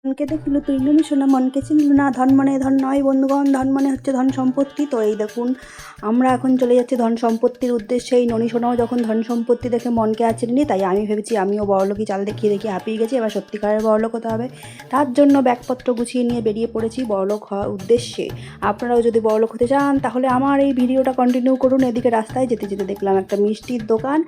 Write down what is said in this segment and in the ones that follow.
মনকে দেখিল তুইলুনি সোনা মনকে চিনল না। ধন মনে ধন নয় বন্ধুগণ, ধন মনে হচ্ছে ধন সম্পত্তি। তো এই দেখুন আমরা এখন চলে যাচ্ছি ধন সম্পত্তির উদ্দেশ্যে। এই ননী সোনাও যখন ধন সম্পত্তি দেখে মনকে আর চিনিনি, তাই আমি ভেবেছি আমিও বড়লোকই চাল দেখিয়ে দেখিয়ে হাঁপিয়ে গেছি, এবার সত্যিকারের বড়লোক হতে হবে। তার জন্য ব্যাগপত্র গুছিয়ে নিয়ে বেরিয়ে পড়েছি বড়লোক হওয়ার উদ্দেশ্যে। আপনারাও যদি বড়লোক হতে চান তাহলে আমার এই ভিডিওটা কন্টিনিউ করুন। এদিকে রাস্তায় যেতে যেতে দেখলাম একটা মিষ্টির দোকান,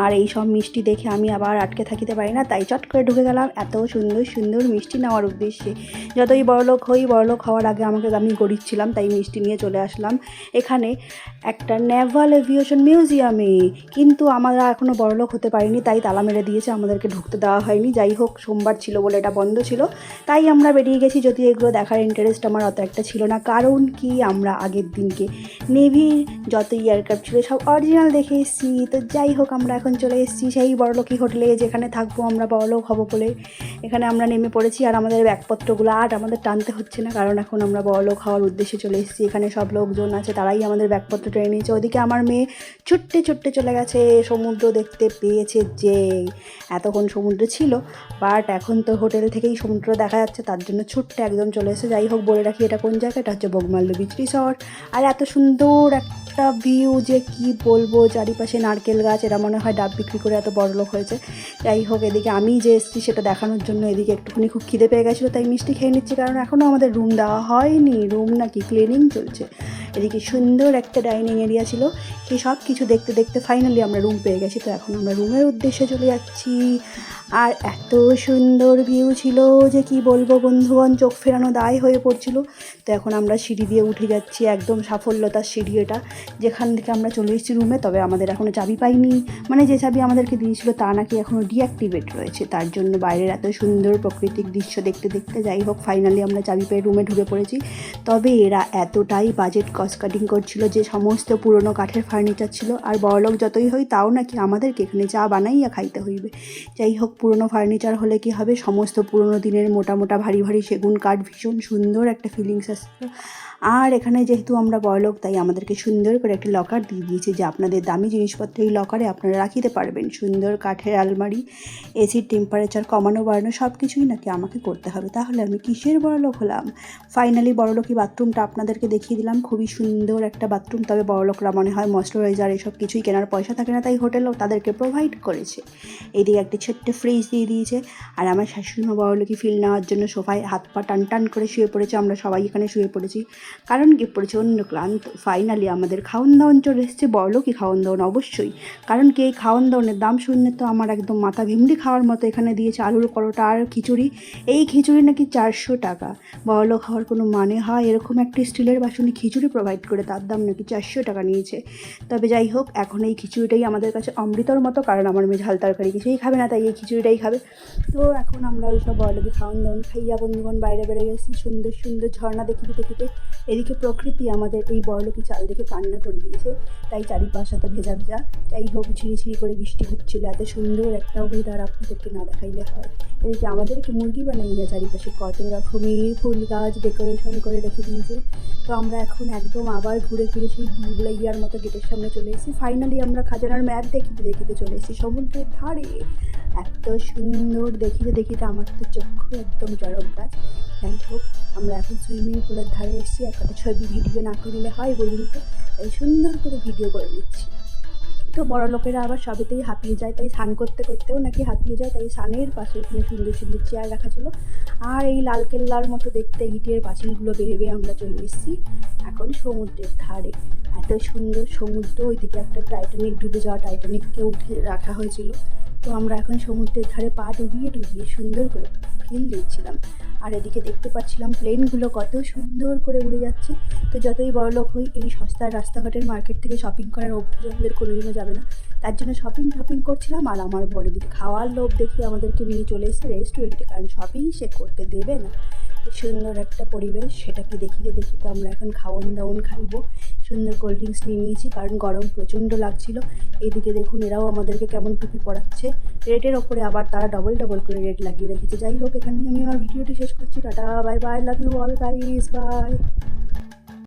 আর এই সব মিষ্টি দেখে আমি আবার আটকে থাকিতে পারি না, তাই চট করে ঢুকে গেলাম এত সুন্দর সুন্দর মিষ্টি নেওয়ার উদ্দেশ্যে। যতই বড়লোক হই, বড়লোক হওয়ার আগে আমি গরিব ছিলাম, তাই মিষ্টি নিয়ে চলে আসলাম এখানে একটা নেভাল এভিয়েশন মিউজিয়ামে। কিন্তু আমরা এখনও বড়লোক হতে পারিনি, তাই তালা মেরে দিয়েছে, আমাদেরকে ঢুকতে দেওয়া হয়নি। যাই হোক, সোমবার ছিল বলে এটা বন্ধ ছিল, তাই আমরা বেরিয়ে গেছি। যদি এগুলো দেখার ইন্টারেস্ট আমার অত একটা ছিল না, কারণ কি আমরা আগের দিনকে নেভির যত এয়ারক্রাফট ছিল সব অরিজিনাল দেখে এসেছি। তো যাই হোক, আমরা এখন চলে এসেছি সেই বড়লোকি হোটেলে, যেখানে থাকবো আমরা বড়লোক হব বলে। এখানে আমরা নেমে পড়েছি, আর আমাদের ব্যাগপত্রগুলো আর আমাদের টানতে হচ্ছে না, কারণ এখন আমরা বড়লোক হওয়ার উদ্দেশ্যে চলে এসেছি। এখানে সব লোকজন আছে, তারাই আমাদের ব্যাগপত্র টেনে নিয়েছে। ওদিকে আমার মেয়ে ছুটতে ছুটতে চলে গেছে, সমুদ্র দেখতে পেয়েছে যে এতক্ষণ সমুদ্র ছিল, বাট এখন তো হোটেল থেকেই সমুদ্র দেখা যাচ্ছে, তার জন্য ছুটতে একদম চলে এসেছে। যাই হোক, বলে রাখি এটা কোন জায়গা, এটা হচ্ছে বোগমাল্য বিচ রিসর্ট। আর এত সুন্দর একটা ভিউ যে কি বলবো, চারিপাশে নারকেল গাছ, এরা মনে হয় ডাব বিক্রি করে এত বড়লোক হয়েছে। যাই হোক, এদিকে আমি যে এসেছি সেটা দেখানোর জন্য এদিকে একটুখানি খুব খিদে পেয়ে গেছিলো, তাই মিষ্টি খেয়ে নিচ্ছি, কারণ এখনও আমাদের রুম দেওয়া হয়নি, রুম নাকি ক্লিনিং চলছে। এদিকে সুন্দর একটা ডাইনিং এরিয়া ছিল, সেই সব কিছু দেখতে দেখতে ফাইনালি আমরা রুম পেয়ে গেছি। তো এখন আমরা রুমের উদ্দেশ্যে চলে যাচ্ছি। আর এত সুন্দর ভিউ ছিল যে কি বলবো বন্ধুগণ, চোখ ফেরানো দায় হয়ে পড়ছিল। তো এখন আমরা সিঁড়ি দিয়ে উঠে যাচ্ছি, একদম সাফল্যতার সিঁড়ি এটা, যেখান থেকে আমরা চলে এসেছি রুমে। তবে আমাদের এখনও চাবি পাইনি, মানে যে চাবি আমাদেরকে দিয়েছিল তা নাকি এখনও ডিঅ্যাক্টিভেট রয়েছে, তার জন্য বাইরের এত সুন্দর প্রাকৃতিক দৃশ্য দেখতে দেখতে যাই হোক ফাইনালি আমরা চাবি পেয়ে রুমে ঢুকে পড়েছি। তবে এরা এতটাই বাজেট কস্ট কাটিং করছিল যে সমস্ত পুরনো কাঠের ফার্নিচার ছিল, আর বড়লোক যতই হই তাও নাকি আমাদেরকে এখানে চা বানাইয়া খাইতে হইবে। যাই হোক, পুরনো ফার্নিচার হলে কি হবে, সমস্ত পুরনো দিনের মোটা মোটা ভারী ভারী সেগুন কাঠ, ভীষণ সুন্দর একটা ফিলিংস আসছিল। আর এখানে যেহেতু আমরা বড়লোক, তাই আমাদেরকে সুন্দর করে একটা লকার দিয়ে দিয়েছে, যে আপনাদের দামি জিনিসপত্র এই লকারে আপনারা রাখিতে পারবেন। সুন্দর কাঠের আলমারি, এসির টেম্পারেচার কমানো বাড়ানো সব কিছুই নাকি আমাকে করতে হবে, তাহলে আমি কিসের বড়লোক হলাম। ফাইনালি বড়লোকি বাথরুমটা আপনাদেরকে দেখিয়ে দিলাম, খুবই সুন্দর একটা বাথরুম। তবে বড়লোকরা মনে হয় ময়েশ্চারাইজার এসব কিছুই কেনার পয়সা থাকে না, তাই হোটেলও তাদেরকে প্রোভাইড করেছে। এইদিকে একটা ছোট্ট ফ্রিজ দিয়ে দিয়েছে, আর আমার শাশুড়িমা বড়লোকি ফিল নেওয়ার জন্য সোফায় হাত পা টান টান করে শুয়ে পড়েছে। আমরা সবাই এখানে শুয়ে পড়েছি, কারণ কি প্রচণ্ড ক্লান্ত। ফাইনালি আমাদের খাওয়ান দাওয়ান চলে এসেছে, বড়লোকই খাওয়ান দাওয়ান অবশ্যই, কারণ কি এই খাওয়ান দাওয়ানের দাম শুনলে তো আমার একদম মাথা ভিমড়ি খাওয়ার মতো। এখানে দিয়েছে আলুর পরোটা আর খিচুড়ি, এই খিচুড়ি নাকি 400 টাকা। বড়লোক হওয়ার কোনো মানে হয়, এরকম একটা স্টিলের বাসনে খিচুড়ি প্রোভাইড করে তার দাম নাকি 400 টাকা নিয়েছে। তবে যাই হোক, এখন এই খিচুড়িটাই আমাদের কাছে অমৃতর মতো, কারণ আমার মেয়ে ঝাল তরকারি কিছুই খাবে না, তাই এই খিচুড়িটাই খাবে। তো এখন আমরা ওই সব বড়লোকি খাওয়ান দাওয়ান খাইয়া বন্ধুগণ বাইরে বেড়ে গেছি, সুন্দর সুন্দর ঝর্ণা দেখিতে দেখিতে। এদিকে প্রকৃতি আমাদের এই বড়লোকি চাল দেখে কান্না করে দিয়েছে, তাই চারিপাশ এত ভেজা ভেজা। যাই হোক, ঝিরিঝিরি করে বৃষ্টি হচ্ছিল, এত সুন্দর একটা ওয়েদার আপনাদেরকে না দেখাইলে হয়। এদিকে আমাদেরকে মুরগি বানাইয়া চারিপাশে কত রকমের ফুল গাছ ডেকোরেশন করে রেখে দিয়েছে। তো আমরা এখন একদম আবার ঘুরে ফিরে সেই ভুলভুলাইয়ার মতো গেটের সামনে চলে এসেছি। ফাইনালি আমরা খাজানার ম্যাপ দেখিতে দেখিতে চলে এসেছি সমুদ্রের ধারে। এত সুন্দর দেখিতে দেখিতে আমার তো চক্ষু একদম চরক গাছ। যাই হোক, আমরা এখন সুইমিং পুলের ধারে এসেছি, একটা ছবি ভিডিও না করলে হয় বলুন তো, তাই সুন্দর করে ভিডিও করে নিচ্ছি। তো বড় লোকেরা আবার সবেতেই হাঁপিয়ে যায়, তাই স্নান করতে করতেও নাকি হাঁপিয়ে যায়, তাই স্নানের পাশে এখানে সুন্দর সুন্দর চেয়ার রাখা ছিল। আর এই লালকেল্লার মতো দেখতে ইটের পাঁচিলগুলো বেয়ে বেয়ে আমরা চলে এসেছি এখন সমুদ্রের ধারে। এত সুন্দর সমুদ্র, ওইদিকে একটা টাইটানিক, ডুবে যাওয়া টাইটানিককে উঠে রাখা হয়েছিল। তো আমরা এখন সমুদ্রের ধারে পা ডুবিয়ে ডুবিয়ে সুন্দর করে ফিল দিচ্ছিলাম। আর এদিকে দেখতে পাচ্ছিলাম প্লেনগুলো কত সুন্দর করে উড়ে যাচ্ছে। তো যতই বড়লোক হই, এই সস্তার রাস্তাঘাটের মার্কেট থেকে শপিং করার অভ্যাস আমাদের কোনোদিনও যাবে না, তার জন্য শপিং করছিলাম। আর আমার বড় দিকে খাওয়ার লোভ দেখিয়ে আমাদেরকে নিয়ে চলে এসেছে রেস্টুরেন্টে, কারণ শপিং সে করতে দেবে না। সুন্দর একটা পরিবেশ, সেটাকে দেখিতে দেখিতে আমরা এখন খাওয়ান দাওয়ান খাইবো। সুন্দর কোল্ড ড্রিঙ্কস নিয়ে নিয়েছি, কারণ গরম প্রচণ্ড লাগছিল। এইদিকে দেখুন এরাও আমাদেরকে কেমন টুপি পরাচ্ছে, রেটের ওপরে আবার তারা ডবল ডবল করে রেট লাগিয়ে রেখেছে। যাই হোক, এখানে আমি আমার ভিডিওটি শেষ করছি। Tata, bye bye, love you all guys, by.